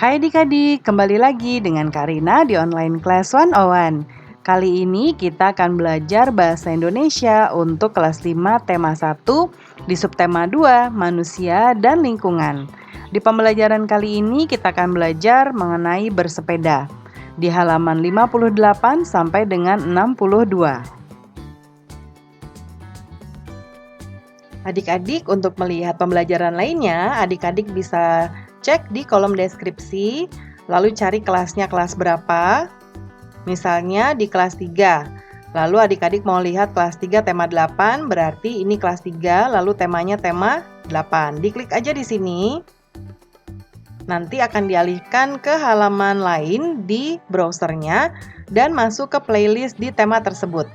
Hai adik-adik, kembali lagi dengan Karina di Online Class 101. Kali ini kita akan belajar bahasa Indonesia untuk kelas 5 tema 1 di subtema 2, manusia dan lingkungan. Di pembelajaran kali ini kita akan belajar mengenai bersepeda di halaman 58 sampai dengan 62. Adik-adik, untuk melihat pembelajaran lainnya, adik-adik bisa cek di kolom deskripsi, lalu cari kelasnya kelas berapa. Misalnya di kelas 3. Lalu adik-adik mau lihat kelas 3 tema 8, berarti ini kelas 3, lalu temanya tema 8. Diklik aja di sini. Nanti akan dialihkan ke halaman lain di browsernya dan masuk ke playlist di tema tersebut.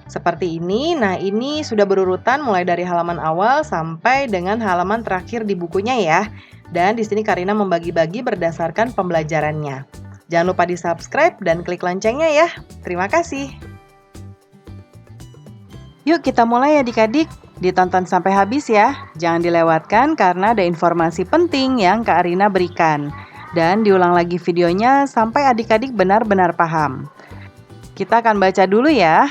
Seperti ini. Nah, ini sudah berurutan mulai dari halaman awal sampai dengan halaman terakhir di bukunya ya. Dan di sini Karina membagi-bagi berdasarkan pembelajarannya. Jangan lupa di-subscribe dan klik loncengnya ya. Terima kasih. Yuk kita mulai adik-adik. Ditonton sampai habis ya. Jangan dilewatkan karena ada informasi penting yang Kak Arina berikan. Dan diulang lagi videonya sampai adik-adik benar-benar paham. Kita akan baca dulu ya.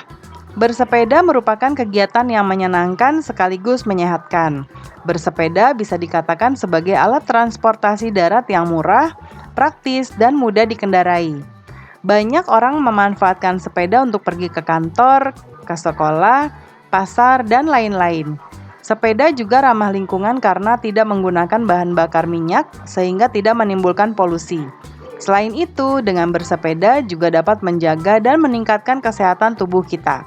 Bersepeda merupakan kegiatan yang menyenangkan sekaligus menyehatkan. Bersepeda bisa dikatakan sebagai alat transportasi darat yang murah, praktis, dan mudah dikendarai. Banyak orang memanfaatkan sepeda untuk pergi ke kantor, ke sekolah, pasar, dan lain-lain. Sepeda juga ramah lingkungan karena tidak menggunakan bahan bakar minyak, sehingga tidak menimbulkan polusi. Selain itu, dengan bersepeda juga dapat menjaga dan meningkatkan kesehatan tubuh kita.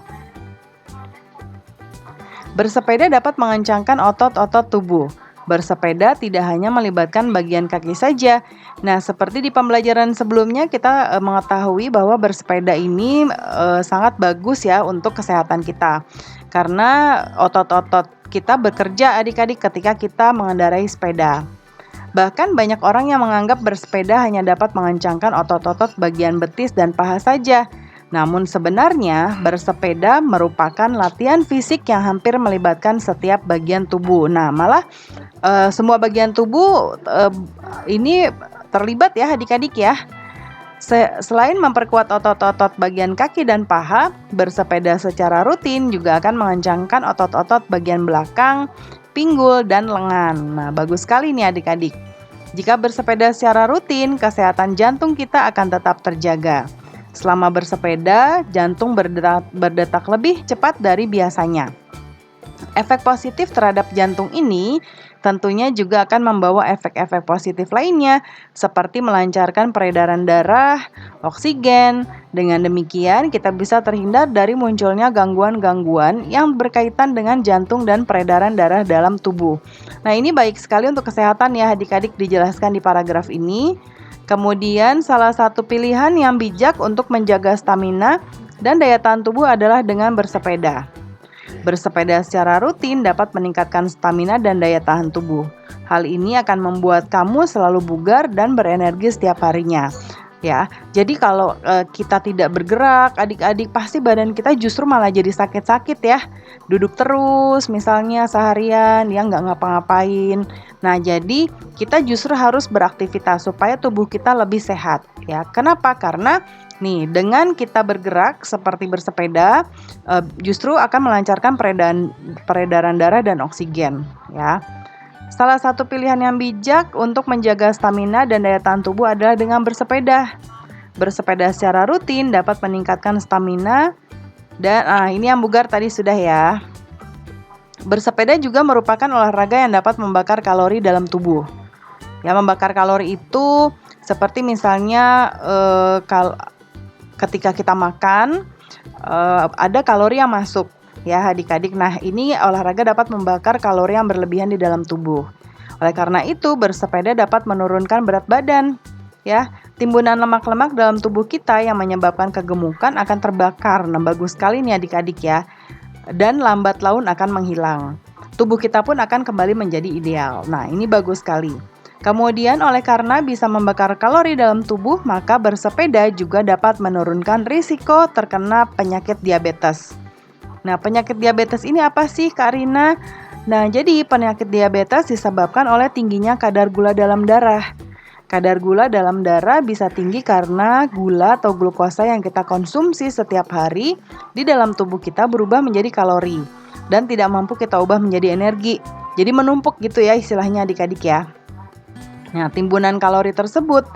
Bersepeda dapat mengencangkan otot-otot tubuh. Bersepeda tidak hanya melibatkan bagian kaki saja. Nah, seperti di pembelajaran sebelumnya kita mengetahui bahwa bersepeda ini sangat bagus ya untuk kesehatan kita. Karena otot-otot kita bekerja adik-adik ketika kita mengendarai sepeda. Bahkan banyak orang yang menganggap bersepeda hanya dapat mengencangkan otot-otot bagian betis dan paha saja. Namun sebenarnya bersepeda merupakan latihan fisik yang hampir melibatkan setiap bagian tubuh. Nah, malah semua bagian tubuh ini terlibat ya adik-adik ya. Selain memperkuat otot-otot bagian kaki dan paha, bersepeda secara rutin juga akan mengencangkan otot-otot bagian belakang, pinggul, dan lengan. Nah, bagus sekali nih adik-adik. Jika bersepeda secara rutin, kesehatan jantung kita akan tetap terjaga. Selama bersepeda, jantung berdetak lebih cepat dari biasanya. Efek positif terhadap jantung ini tentunya juga akan membawa efek-efek positif lainnya, seperti melancarkan peredaran darah, oksigen. Dengan demikian, kita bisa terhindar dari munculnya gangguan-gangguan yang berkaitan dengan jantung dan peredaran darah dalam tubuh. Nah, ini baik sekali untuk kesehatan ya adik-adik, dijelaskan di paragraf ini. Kemudian salah satu pilihan yang bijak untuk menjaga stamina dan daya tahan tubuh adalah dengan bersepeda. Bersepeda secara rutin dapat meningkatkan stamina dan daya tahan tubuh. Hal ini akan membuat kamu selalu bugar dan berenergi setiap harinya. Ya, jadi kalau kita tidak bergerak, adik-adik, pasti badan kita justru malah jadi sakit-sakit ya. Duduk terus misalnya seharian, ya nggak ngapa-ngapain. Nah, jadi kita justru harus beraktivitas supaya tubuh kita lebih sehat. Ya, kenapa? Karena nih, dengan kita bergerak seperti bersepeda, justru akan melancarkan peredaran darah dan oksigen. Ya. Salah satu pilihan yang bijak untuk menjaga stamina dan daya tahan tubuh adalah dengan bersepeda. Bersepeda secara rutin dapat meningkatkan stamina dan ini yang bugar tadi sudah ya. Bersepeda juga merupakan olahraga yang dapat membakar kalori dalam tubuh. Ya, membakar kalori itu seperti misalnya ketika kita makan ada kalori yang masuk. Ya adik-adik, nah ini olahraga dapat membakar kalori yang berlebihan di dalam tubuh. Oleh karena itu, bersepeda dapat menurunkan berat badan. Ya, timbunan lemak-lemak dalam tubuh kita yang menyebabkan kegemukan akan terbakar. Nah, bagus sekali nih adik-adik ya. Dan lambat laun akan menghilang. Tubuh kita pun akan kembali menjadi ideal. Nah, ini bagus sekali. Kemudian oleh karena bisa membakar kalori dalam tubuh, maka bersepeda juga dapat menurunkan risiko terkena penyakit diabetes. Nah, penyakit diabetes ini apa sih, Kak Rina? Nah, jadi penyakit diabetes disebabkan oleh tingginya kadar gula dalam darah. Kadar gula dalam darah bisa tinggi karena gula atau glukosa yang kita konsumsi setiap hari di dalam tubuh kita berubah menjadi kalori dan tidak mampu kita ubah menjadi energi. Jadi menumpuk gitu ya istilahnya adik-adik ya. Nah, timbunan kalori tersebut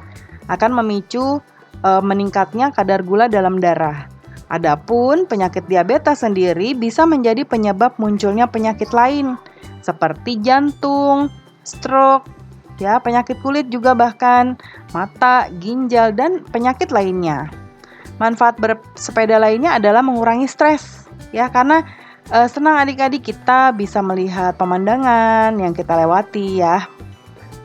akan memicu meningkatnya kadar gula dalam darah. Adapun penyakit diabetes sendiri bisa menjadi penyebab munculnya penyakit lain seperti jantung, stroke, ya, penyakit kulit juga bahkan mata, ginjal dan penyakit lainnya. Manfaat bersepeda lainnya adalah mengurangi stres, ya, karena senang adik-adik kita bisa melihat pemandangan yang kita lewati ya.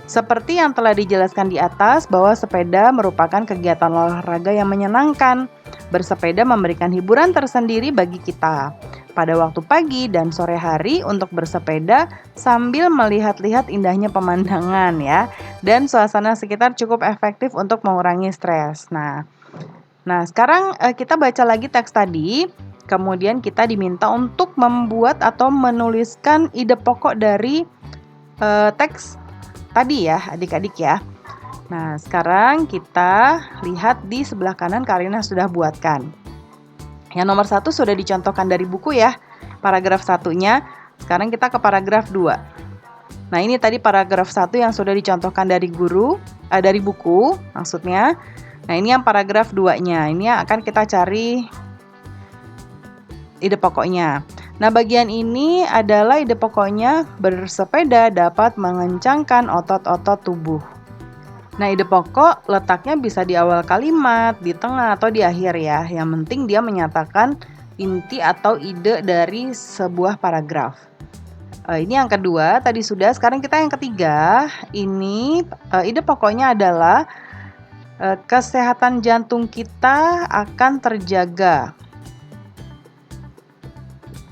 Seperti yang telah dijelaskan di atas bahwa sepeda merupakan kegiatan olahraga yang menyenangkan. Bersepeda memberikan hiburan tersendiri bagi kita pada waktu pagi dan sore hari untuk bersepeda sambil melihat-lihat indahnya pemandangan ya. Dan suasana sekitar cukup efektif untuk mengurangi stres. Nah sekarang kita baca lagi teks tadi. Kemudian kita diminta untuk membuat atau menuliskan ide pokok dari teks tadi ya adik-adik ya. Nah sekarang kita lihat di sebelah kanan Karina sudah buatkan. Yang nomor 1 sudah dicontohkan dari buku ya, paragraf 1-nya. Sekarang kita ke paragraf 2. Nah ini tadi paragraf 1 yang sudah dicontohkan dari dari buku maksudnya. Nah ini yang paragraf 2-nya, ini yang akan kita cari ide pokoknya. Nah bagian ini adalah ide pokoknya bersepeda dapat mengencangkan otot-otot tubuh. Nah ide pokok letaknya bisa di awal kalimat, di tengah atau di akhir ya. Yang penting dia menyatakan inti atau ide dari sebuah paragraf. Ini yang kedua, tadi sudah. Sekarang kita yang ketiga. Ini ide pokoknya adalah kesehatan jantung kita akan terjaga.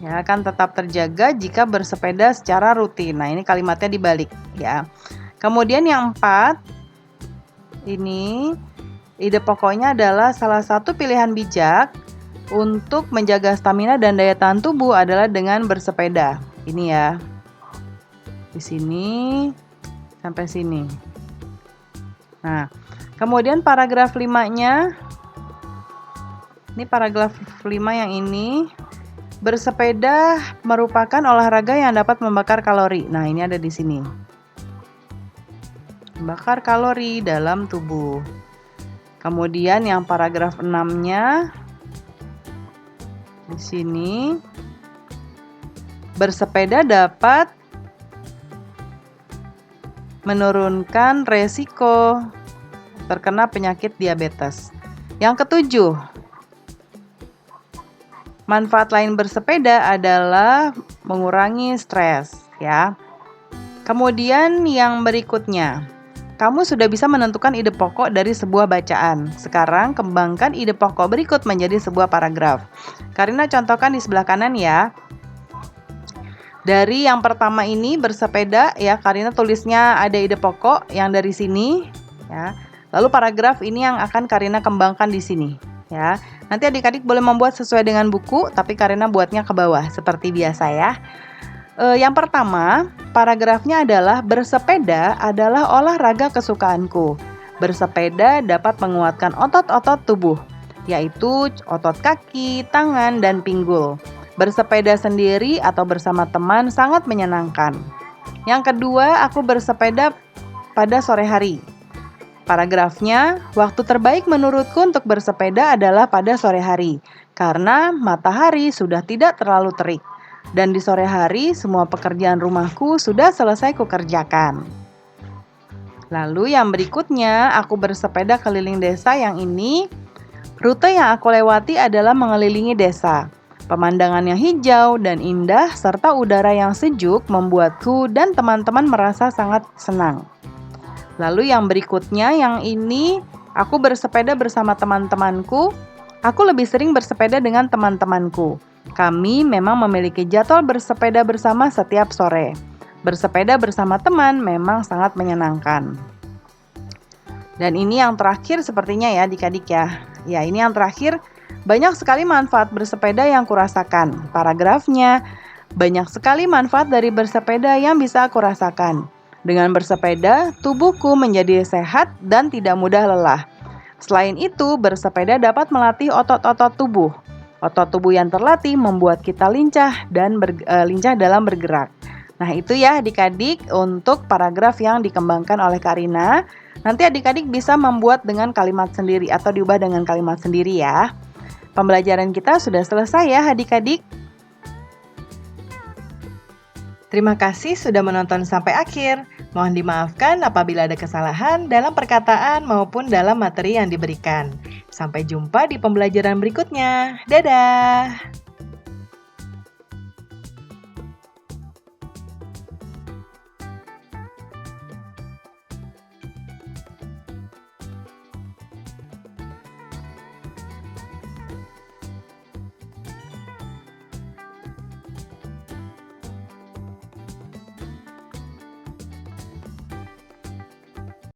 Ya, akan tetap terjaga jika bersepeda secara rutin. Nah, ini kalimatnya dibalik ya. Kemudian yang 4, ini ide pokoknya adalah salah satu pilihan bijak untuk menjaga stamina dan daya tahan tubuh adalah dengan bersepeda. Ini ya. Di sini sampai sini. Nah, kemudian paragraf 5-nya. Ini paragraf 5 yang ini. Bersepeda merupakan olahraga yang dapat membakar kalori. Nah, ini ada di sini. Membakar kalori dalam tubuh. Kemudian yang paragraf 6-nya di sini. Bersepeda dapat menurunkan resiko terkena penyakit diabetes. Yang ketujuh, manfaat lain bersepeda adalah mengurangi stres ya. Kemudian yang berikutnya, kamu sudah bisa menentukan ide pokok dari sebuah bacaan. Sekarang kembangkan ide pokok berikut menjadi sebuah paragraf. Karina contohkan di sebelah kanan ya. Dari yang pertama ini bersepeda ya, Karina tulisnya ada ide pokok yang dari sini ya. Lalu paragraf ini yang akan Karina kembangkan di sini ya. Nanti adik-adik boleh membuat sesuai dengan buku, tapi Karina buatnya ke bawah seperti biasa ya. Yang pertama, paragrafnya adalah bersepeda adalah olahraga kesukaanku. Bersepeda dapat menguatkan otot-otot tubuh, yaitu otot kaki, tangan, dan pinggul. Bersepeda sendiri atau bersama teman sangat menyenangkan. Yang kedua, aku bersepeda pada sore hari. Paragrafnya, waktu terbaik menurutku untuk bersepeda adalah pada sore hari, karena matahari sudah tidak terlalu terik. Dan di sore hari, semua pekerjaan rumahku sudah selesai kukerjakan. Lalu yang berikutnya, aku bersepeda keliling desa yang ini. Rute yang aku lewati adalah mengelilingi desa. Pemandangan yang hijau dan indah serta udara yang sejuk membuatku dan teman-teman merasa sangat senang. Lalu yang berikutnya, yang ini, aku bersepeda bersama teman-temanku. Aku lebih sering bersepeda dengan teman-temanku. Kami memang memiliki jadwal bersepeda bersama setiap sore. Bersepeda bersama teman memang sangat menyenangkan. Dan ini yang terakhir sepertinya ya adik-adik ya. Ya ini yang terakhir, banyak sekali manfaat bersepeda yang kurasakan. Paragrafnya, banyak sekali manfaat dari bersepeda yang bisa aku rasakan. Dengan bersepeda, tubuhku menjadi sehat dan tidak mudah lelah. Selain itu, bersepeda dapat melatih otot-otot tubuh. Otot tubuh yang terlatih membuat kita lincah dan lincah dalam bergerak. Nah, itu ya adik-adik untuk paragraf yang dikembangkan oleh Karina. Nanti adik-adik bisa membuat dengan kalimat sendiri atau diubah dengan kalimat sendiri ya. Pembelajaran kita sudah selesai ya adik-adik. Terima kasih sudah menonton sampai akhir. Mohon dimaafkan apabila ada kesalahan dalam perkataan maupun dalam materi yang diberikan. Sampai jumpa di pembelajaran berikutnya. Dadah!